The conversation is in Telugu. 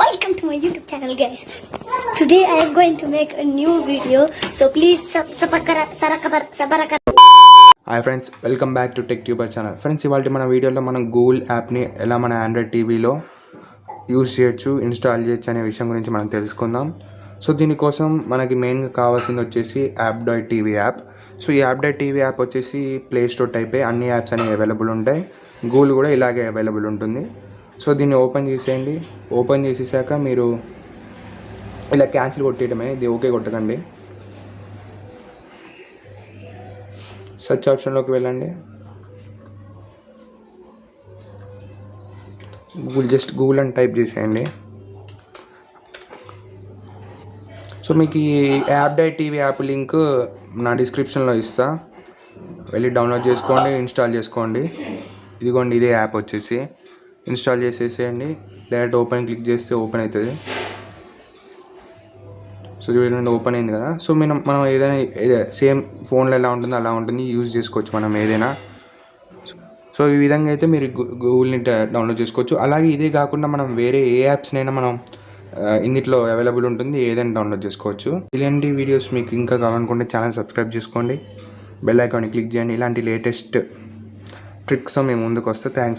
Welcome to my YouTube channel, guys. Today I am going to make a new video, so please hi friends, welcome back to tech tuber channel. Friends, ఇవాళ మన వీడియోలో మనం గూగుల్ యాప్ని ఎలా మన ఆండ్రాయిడ్ టీవీలో యూజ్ చేయొచ్చు, ఇన్స్టాల్ చేయొచ్చు అనే విషయం గురించి మనం తెలుసుకుందాం. సో దీనికోసం మనకి మెయిన్గా కావాల్సింది వచ్చేసి యాప్.టీవీ యాప్. సో ఈ యాప్.టీవీ యాప్ వచ్చేసి ప్లే స్టోర్ టైపే, అన్ని యాప్స్ అనేవి అవైలబుల్ ఉంటాయి. గూగుల్ కూడా ఇలాగే అవైలబుల్ ఉంటుంది. సో దీన్ని ఓపెన్ చేసేయండి. ఓపెన్ చేసేసాక మీరు ఇలా క్యాన్సిల్ కొట్టేయడమే, ఇది ఓకే కొట్టకండి. సెర్చ్ ఆప్షన్లోకి వెళ్ళండి. గూగుల్ అని టైప్ చేసేయండి. సో మీకు ఈ యాప్.టీవీ యాప్ లింక్ నా డిస్క్రిప్షన్లో ఇస్తా, వెళ్ళి డౌన్లోడ్ చేసుకోండి, ఇన్స్టాల్ చేసుకోండి. ఇదిగోండి, ఇదే యాప్ వచ్చేసి ఇన్స్టాల్ చేసేసేయండి. డైరెక్ట్ ఓపెన్ క్లిక్ చేస్తే ఓపెన్ అవుతుంది. సో చూడండి, ఓపెన్ అయింది కదా. సో మనం ఏదైనా సేమ్ ఫోన్లో ఎలా ఉంటుందో అలా ఉంటుంది, యూజ్ చేసుకోవచ్చు మనం ఏదైనా. సో ఈ విధంగా అయితే మీరు గూగుల్ని డౌన్లోడ్ చేసుకోవచ్చు. అలాగే ఇదే కాకుండా మనం వేరే ఏ యాప్స్నైనా మనం ఇందులో అవైలబుల్ ఉంటుంది, ఏదైనా డౌన్లోడ్ చేసుకోవచ్చు. ఇలాంటి వీడియోస్ మీకు ఇంకా కావాలనుకుంటే ఛానల్ సబ్స్క్రైబ్ చేసుకోండి, బెల్ ఐకాన్ని క్లిక్ చేయండి. ఇలాంటి లేటెస్ట్ ట్రిక్స్ మేము ముందుకు వస్తే. థ్యాంక్స్.